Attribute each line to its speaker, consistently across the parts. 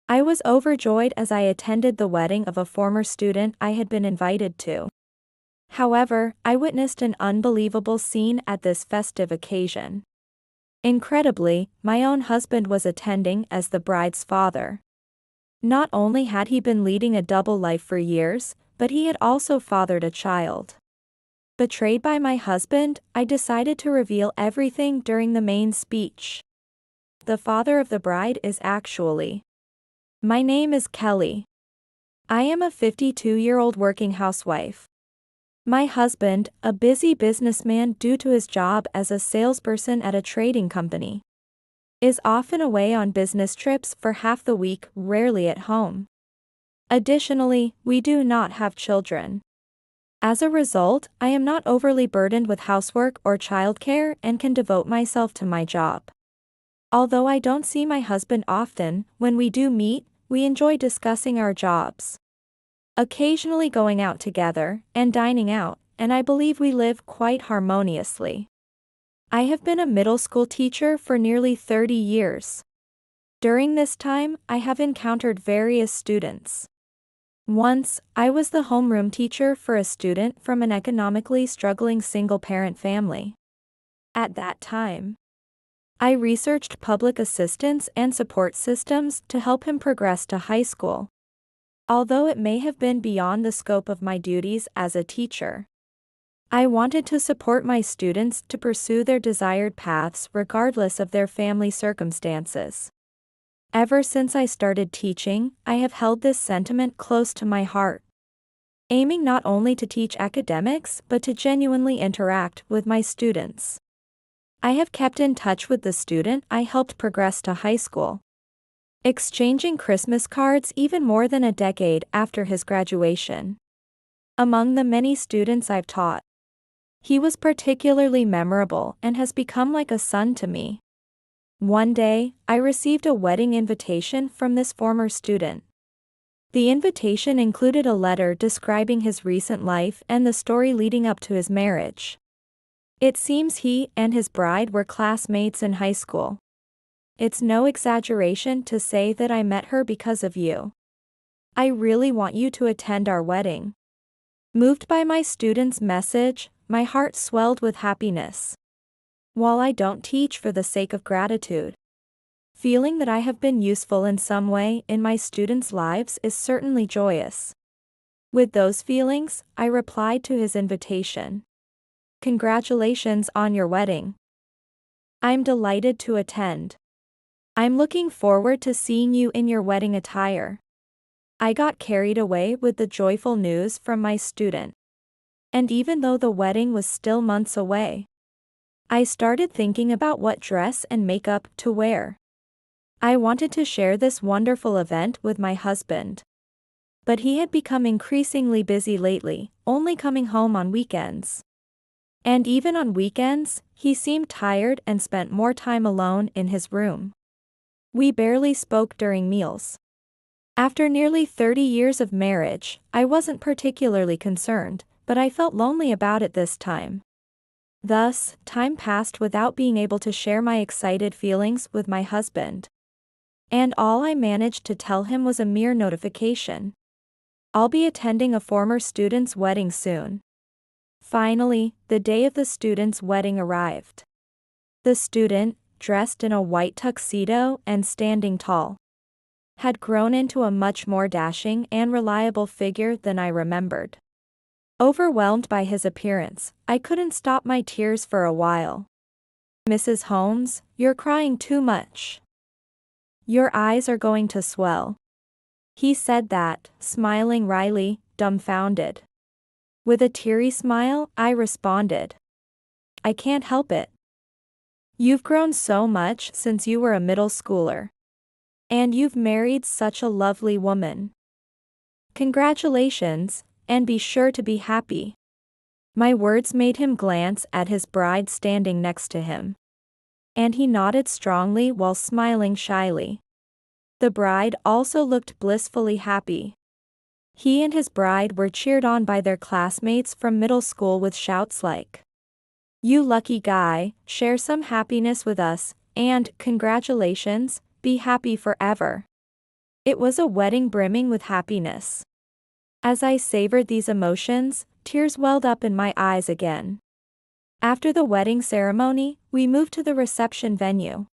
Speaker 1: I was overjoyed as I attended the wedding of a former student I had been invited to. However, I witnessed an unbelievable scene at this festive occasion. Incredibly, my own husband was attending as the bride's father. Not only had he been leading a double life for years, but he had also fathered a child. Betrayed by my husband, I decided to reveal everything during the main speech. The father of the bride is actually. My name is Kelly. I am a 52-year-old working housewife. My husband, a busy businessman due to his job as a salesperson at a trading company, is often away on business trips for half the week, rarely at home. Additionally, we do not have children. As a result, I am not overly burdened with housework or childcare and can devote myself to my job. Although I don't see my husband often, when we do meet, we enjoy discussing our jobs, occasionally going out together and dining out, and I believe we live quite harmoniously. I have been a middle school teacher for nearly 30 years. During this time, I have encountered various students. Once, I was the homeroom teacher for a student from an economically struggling single-parent family. At that time, I researched public assistance and support systems to help him progress to high school. Although it may have been beyond the scope of my duties as a teacher, I wanted to support my students to pursue their desired paths regardless of their family circumstances. Ever since I started teaching, I have held this sentiment close to my heart, aiming not only to teach academics but to genuinely interact with my students. I have kept in touch with the student I helped progress to high school, exchanging Christmas cards even more than a decade after his graduation. Among the many students I've taught, he was particularly memorable and has become like a son to me. One day, I received a wedding invitation from this former student. The invitation included a letter describing his recent life and the story leading up to his marriage. It seems he and his bride were classmates in high school. It's no exaggeration to say that I met her because of you. I really want you to attend our wedding. Moved by my student's message, my heart swelled with happiness. While I don't teach for the sake of gratitude, feeling that I have been useful in some way in my students' lives is certainly joyous. With those feelings, I replied to his invitation. Congratulations on your wedding. I'm delighted to attend. I'm looking forward to seeing you in your wedding attire. I got carried away with the joyful news from my student. And even though the wedding was still months away, I started thinking about what dress and makeup to wear. I wanted to share this wonderful event with my husband, but he had become increasingly busy lately, only coming home on weekends. And even on weekends, he seemed tired and spent more time alone in his room. We barely spoke during meals. After nearly 30 years of marriage, I wasn't particularly concerned, but I felt lonely about it this time. Thus, time passed without being able to share my excited feelings with my husband. And all I managed to tell him was a mere notification. I'll be attending a former student's wedding soon. Finally, the day of the student's wedding arrived. The student, dressed in a white tuxedo and standing tall, had grown into a much more dashing and reliable figure than I remembered. Overwhelmed by his appearance, I couldn't stop my tears for a while. "Mrs. Holmes, you're crying too much. Your eyes are going to swell." He said that, smiling wryly, dumbfounded. With a teary smile, I responded, "I can't help it. You've grown so much since you were a middle schooler. And you've married such a lovely woman. Congratulations, and be sure to be happy." My words made him glance at his bride standing next to him, and he nodded strongly while smiling shyly. The bride also looked blissfully happy. He and his bride were cheered on by their classmates from middle school with shouts like, "You lucky guy, share some happiness with us," and "Congratulations, be happy forever." It was a wedding brimming with happiness. As I savored these emotions, tears welled up in my eyes again. After the wedding ceremony, we moved to the reception venue.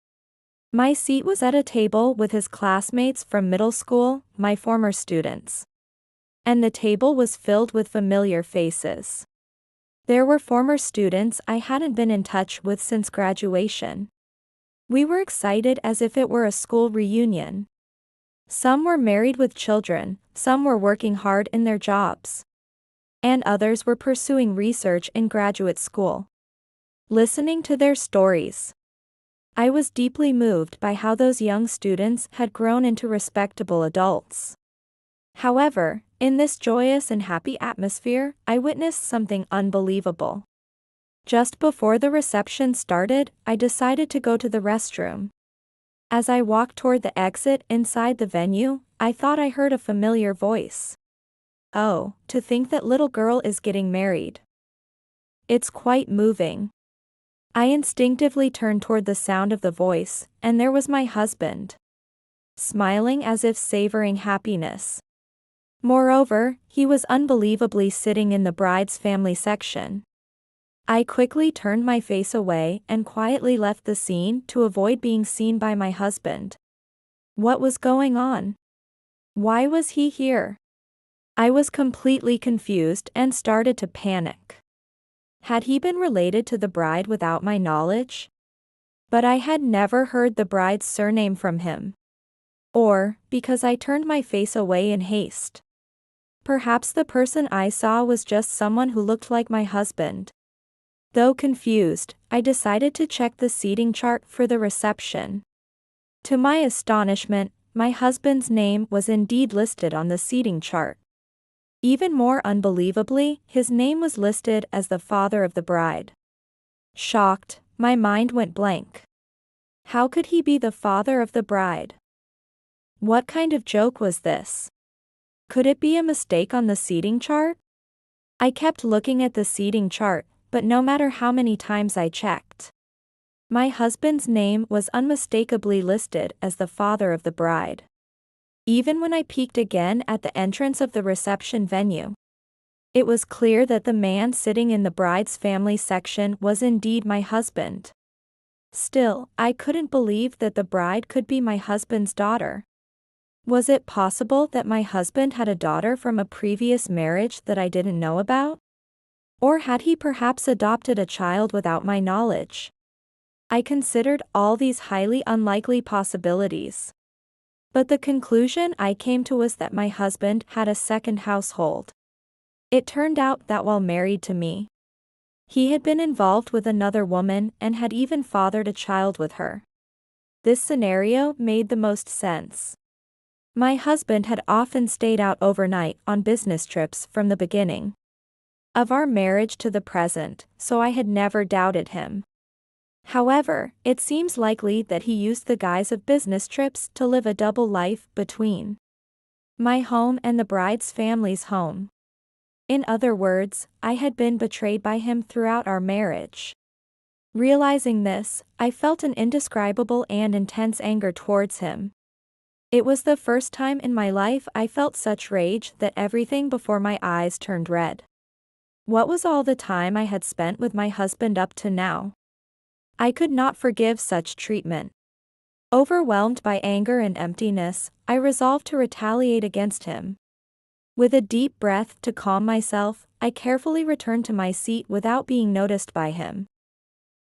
Speaker 1: My seat was at a table with his classmates from middle school, my former students. And the table was filled with familiar faces. There were former students I hadn't been in touch with since graduation. We were excited as if it were a school reunion. Some were married with children, some were working hard in their jobs. And others were pursuing research in graduate school. Listening to their stories, I was deeply moved by how those young students had grown into respectable adults. However, in this joyous and happy atmosphere, I witnessed something unbelievable. Just before the reception started, I decided to go to the restroom. As I walked toward the exit inside the venue, I thought I heard a familiar voice. "Oh, to think that little girl is getting married. It's quite moving." I instinctively turned toward the sound of the voice, and there was my husband, smiling as if savoring happiness. Moreover, he was unbelievably sitting in the bride's family section. I quickly turned my face away and quietly left the scene to avoid being seen by my husband. What was going on? Why was he here? I was completely confused and started to panic. Had he been related to the bride without my knowledge? But I had never heard the bride's surname from him. Or, because I turned my face away in haste. Perhaps the person I saw was just someone who looked like my husband. Though confused, I decided to check the seating chart for the reception. To my astonishment, my husband's name was indeed listed on the seating chart. Even more unbelievably, his name was listed as the father of the bride. Shocked, my mind went blank. How could he be the father of the bride? What kind of joke was this? Could it be a mistake on the seating chart? I kept looking at the seating chart, but no matter how many times I checked, my husband's name was unmistakably listed as the father of the bride. Even when I peeked again at the entrance of the reception venue, it was clear that the man sitting in the bride's family section was indeed my husband. Still, I couldn't believe that the bride could be my husband's daughter. Was it possible that my husband had a daughter from a previous marriage that I didn't know about? Or had he perhaps adopted a child without my knowledge? I considered all these highly unlikely possibilities. But the conclusion I came to was that my husband had a second household. It turned out that while married to me, he had been involved with another woman and had even fathered a child with her. This scenario made the most sense. My husband had often stayed out overnight on business trips from the beginning of our marriage to the present, so I had never doubted him. However, it seems likely that he used the guise of business trips to live a double life between my home and the bride's family's home. In other words, I had been betrayed by him throughout our marriage. Realizing this, I felt an indescribable and intense anger towards him. It was the first time in my life I felt such rage that everything before my eyes turned red. What was all the time I had spent with my husband up to now? I could not forgive such treatment. Overwhelmed by anger and emptiness, I resolved to retaliate against him. With a deep breath to calm myself, I carefully returned to my seat without being noticed by him,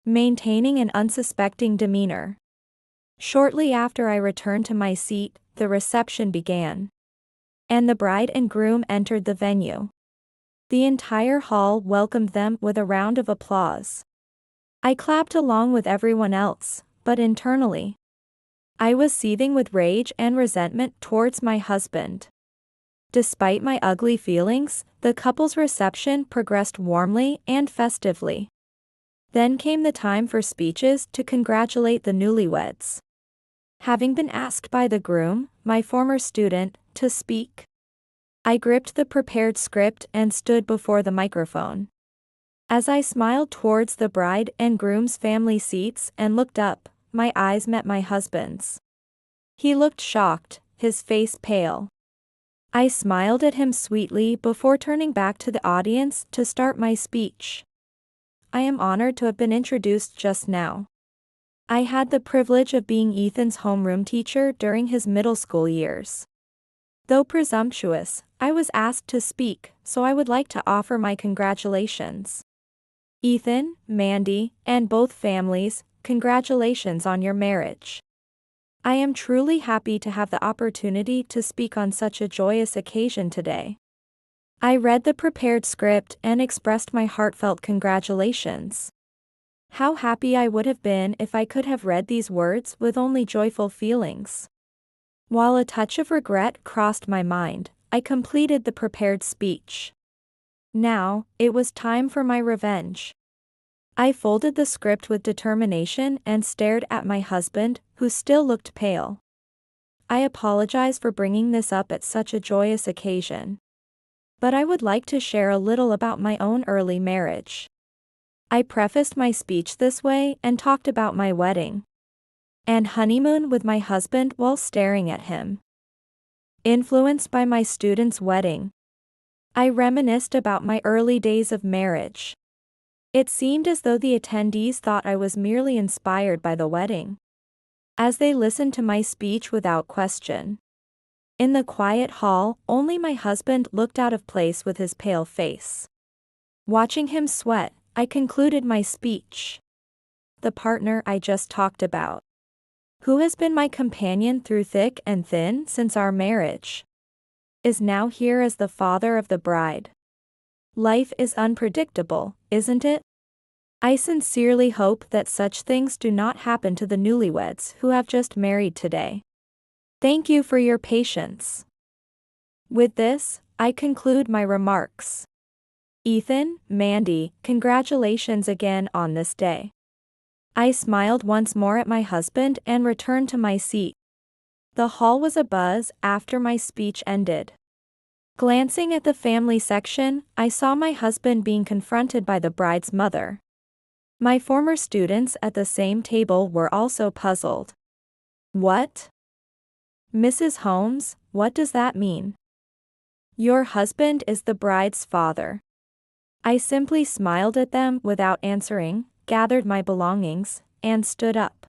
Speaker 1: maintaining an unsuspecting demeanor. Shortly after I returned to my seat, the reception began, and the bride and groom entered the venue. The entire hall welcomed them with a round of applause. I clapped along with everyone else, but internally, I was seething with rage and resentment towards my husband. Despite my ugly feelings, the couple's reception progressed warmly and festively. Then came the time for speeches to congratulate the newlyweds. Having been asked by the groom, my former student, to speak, I gripped the prepared script and stood before the microphone. As I smiled towards the bride and groom's family seats and looked up, my eyes met my husband's. He looked shocked, his face pale. I smiled at him sweetly before turning back to the audience to start my speech. I am honored to have been introduced just now. I had the privilege of being Ethan's homeroom teacher during his middle school years. Though presumptuous, I was asked to speak, so I would like to offer my congratulations. Ethan, Mandy, and both families, congratulations on your marriage. I am truly happy to have the opportunity to speak on such a joyous occasion today. I read the prepared script and expressed my heartfelt congratulations. How happy I would have been if I could have read these words with only joyful feelings. While a touch of regret crossed my mind, I completed the prepared speech. Now, it was time for my revenge. I folded the script with determination and stared at my husband, who still looked pale. I apologize for bringing this up at such a joyous occasion. But I would like to share a little about my own early marriage. I prefaced my speech this way and talked about my wedding and honeymoon with my husband while staring at him. Influenced by my student's wedding, I reminisced about my early days of marriage. It seemed as though the attendees thought I was merely inspired by the wedding, as they listened to my speech without question. In the quiet hall, only my husband looked out of place with his pale face. Watching him sweat, I concluded my speech. The partner I just talked about, who has been my companion through thick and thin since our marriage, is now here as the father of the bride. Life is unpredictable, isn't it? I sincerely hope that such things do not happen to the newlyweds who have just married today. Thank you for your patience. With this, I conclude my remarks. Ethan, Mandy, congratulations again on this day. I smiled once more at my husband and returned to my seat. The hall was abuzz after my speech ended. Glancing at the family section, I saw my husband being confronted by the bride's mother. My former students at the same table were also puzzled. What? Mrs. Holmes, what does that mean? Your husband is the bride's father. I simply smiled at them without answering, gathered my belongings, and stood up.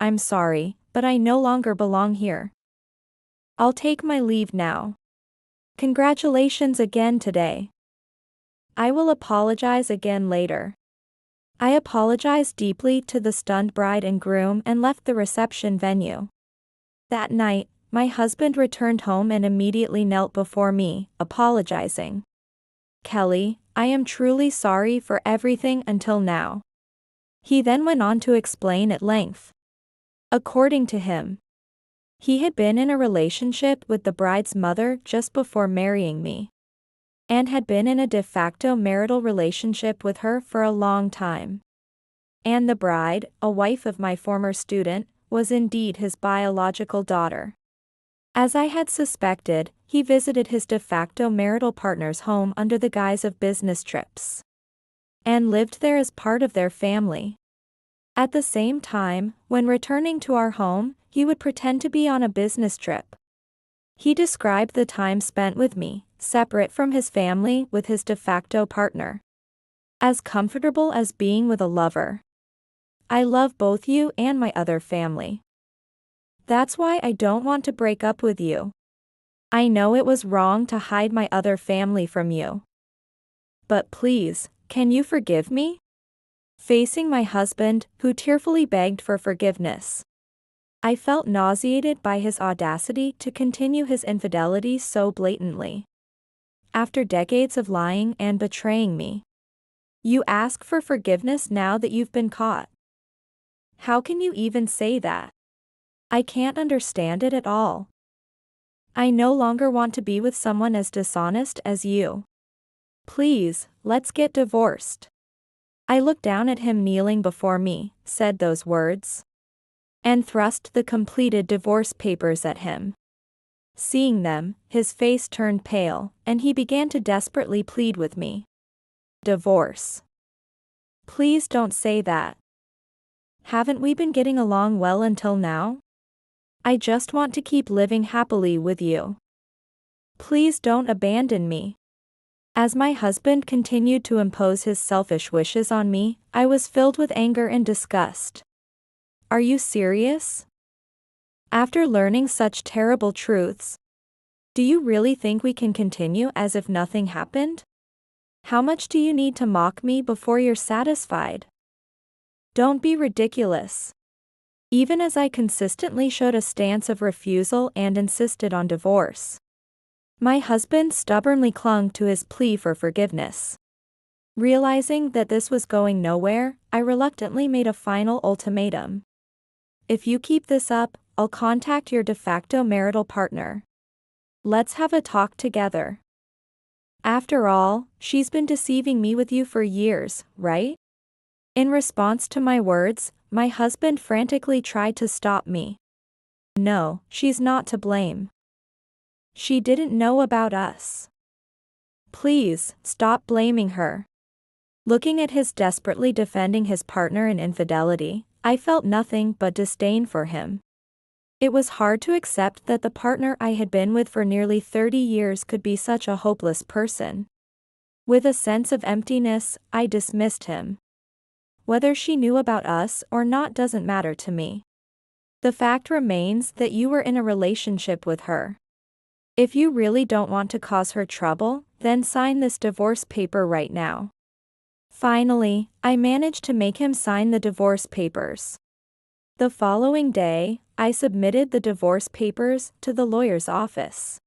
Speaker 1: I'm sorry, but I no longer belong here. I'll take my leave now. Congratulations again today. I will apologize again later. I apologized deeply to the stunned bride and groom and left the reception venue. That night, my husband returned home and immediately knelt before me, apologizing. Kelly, I am truly sorry for everything until now. He then went on to explain at length. According to him, he had been in a relationship with the bride's mother just before marrying me, and had been in a de facto marital relationship with her for a long time. And the bride, a wife of my former student, was indeed his biological daughter. As I had suspected, he visited his de facto marital partner's home under the guise of business trips, and lived there as part of their family. At the same time, when returning to our home, he would pretend to be on a business trip. He described the time spent with me, separate from his family with his de facto partner, as comfortable as being with a lover. I love both you and my other family. That's why I don't want to break up with you. I know it was wrong to hide my other family from you. But please, can you forgive me? Facing my husband, who tearfully begged for forgiveness, I felt nauseated by his audacity to continue his infidelity so blatantly. After decades of lying and betraying me, you ask for forgiveness now that you've been caught. How can you even say that? I can't understand it at all. I no longer want to be with someone as dishonest as you. Please, let's get divorced. I looked down at him kneeling before me, said those words, and thrust the completed divorce papers at him. Seeing them, his face turned pale, and he began to desperately plead with me. Divorce. Please don't say that. Haven't we been getting along well until now? I just want to keep living happily with you. Please don't abandon me. As my husband continued to impose his selfish wishes on me, I was filled with anger and disgust. Are you serious? After learning such terrible truths, do you really think we can continue as if nothing happened? How much do you need to mock me before you're satisfied? Don't be ridiculous. Even as I consistently showed a stance of refusal and insisted on divorce, my husband stubbornly clung to his plea for forgiveness. Realizing that this was going nowhere, I reluctantly made a final ultimatum. If you keep this up, I'll contact your de facto marital partner. Let's have a talk together. After all, she's been deceiving me with you for years, right? In response to my words, my husband frantically tried to stop me. No, she's not to blame. She didn't know about us. Please, stop blaming her. Looking at his desperately defending his partner in infidelity, I felt nothing but disdain for him. It was hard to accept that the partner I had been with for nearly 30 years could be such a hopeless person. With a sense of emptiness, I dismissed him. Whether she knew about us or not doesn't matter to me. The fact remains that you were in a relationship with her. If you really don't want to cause her trouble, then sign this divorce paper right now. Finally, I managed to make him sign the divorce papers. The following day, I submitted the divorce papers to the lawyer's office.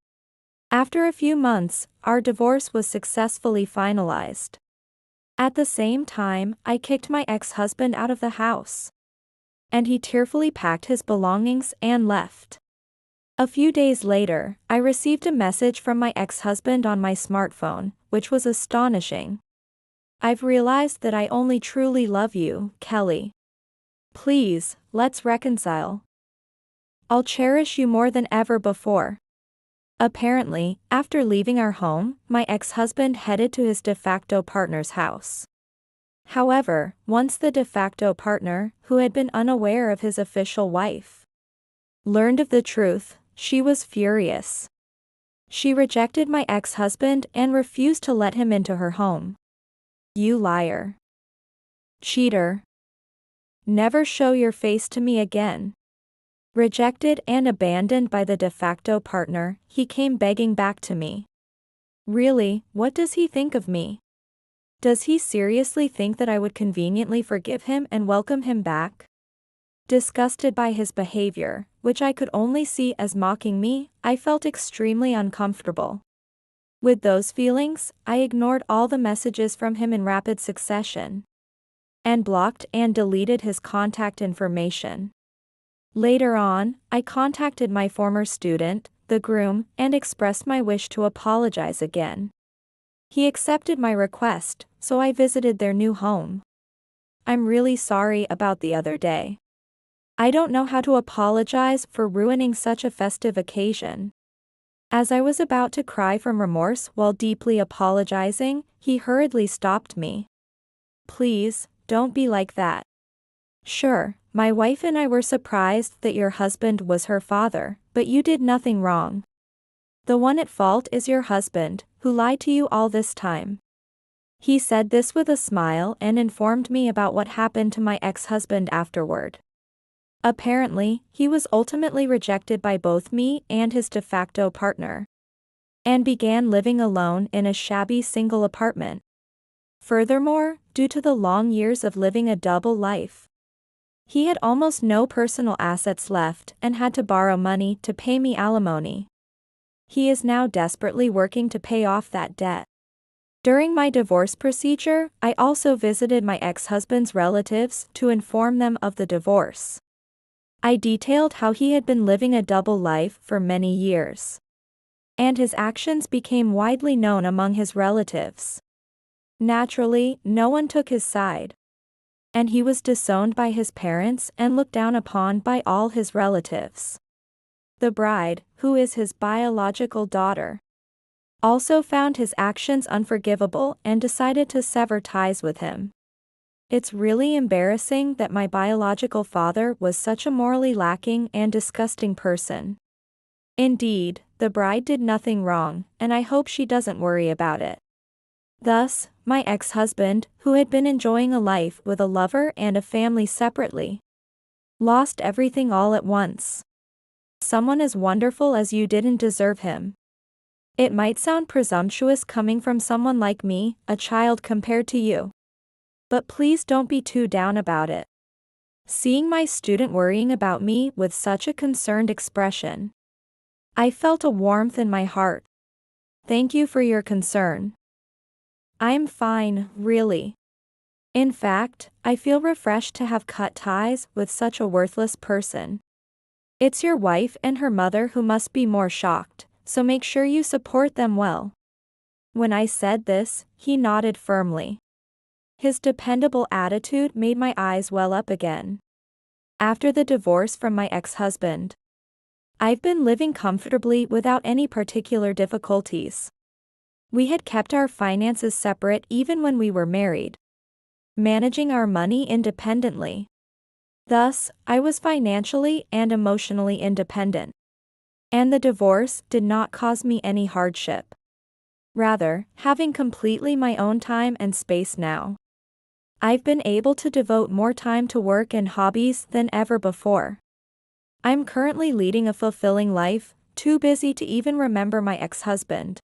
Speaker 1: After a few months, our divorce was successfully finalized. At the same time, I kicked my ex-husband out of the house, and he tearfully packed his belongings and left. A few days later, I received a message from my ex-husband on my smartphone, which was astonishing. I've realized that I only truly love you, Kelly. Please, let's reconcile. I'll cherish you more than ever before. Apparently, after leaving our home, my ex-husband headed to his de facto partner's house. However, once the de facto partner, who had been unaware of his official wife, learned of the truth, she was furious. She rejected my ex-husband and refused to let him into her home. You liar. Cheater. Never show your face to me again. Rejected and abandoned by the de facto partner, he came begging back to me. Really, what does he think of me? Does he seriously think that I would conveniently forgive him and welcome him back? Disgusted by his behavior, which I could only see as mocking me, I felt extremely uncomfortable. With those feelings, I ignored all the messages from him in rapid succession, and blocked and deleted his contact information. Later on, I contacted my former student, the groom, and expressed my wish to apologize again. He accepted my request, so I visited their new home. I'm really sorry about the other day. I don't know how to apologize for ruining such a festive occasion. As I was about to cry from remorse while deeply apologizing, he hurriedly stopped me. Please, don't be like that. Sure, my wife and I were surprised that your husband was her father, but you did nothing wrong. The one at fault is your husband, who lied to you all this time. He said this with a smile and informed me about what happened to my ex-husband afterward. Apparently, he was ultimately rejected by both me and his de facto partner, and began living alone in a shabby single apartment. Furthermore, due to the long years of living a double life, he had almost no personal assets left and had to borrow money to pay me alimony. He is now desperately working to pay off that debt. During my divorce procedure, I also visited my ex-husband's relatives to inform them of the divorce. I detailed how he had been living a double life for many years, and his actions became widely known among his relatives. Naturally, no one took his side, and he was disowned by his parents and looked down upon by all his relatives. The bride, who is his biological daughter, also found his actions unforgivable and decided to sever ties with him. It's really embarrassing that my biological father was such a morally lacking and disgusting person. Indeed, the bride did nothing wrong, and I hope she doesn't worry about it. Thus, my ex-husband, who had been enjoying a life with a lover and a family separately, lost everything all at once. Someone as wonderful as you didn't deserve him. It might sound presumptuous coming from someone like me, a child compared to you. But please don't be too down about it. Seeing my student worrying about me with such a concerned expression, I felt a warmth in my heart. Thank you for your concern. I'm fine, really. In fact, I feel refreshed to have cut ties with such a worthless person. It's your wife and her mother who must be more shocked, so make sure you support them well. When I said this, he nodded firmly. His dependable attitude made my eyes well up again. After the divorce from my ex-husband, I've been living comfortably without any particular difficulties. We had kept our finances separate even when we were married, managing our money independently. Thus, I was financially and emotionally independent. And the divorce did not cause me any hardship. Rather, having completely my own time and space now, I've been able to devote more time to work and hobbies than ever before. I'm currently leading a fulfilling life, too busy to even remember my ex-husband.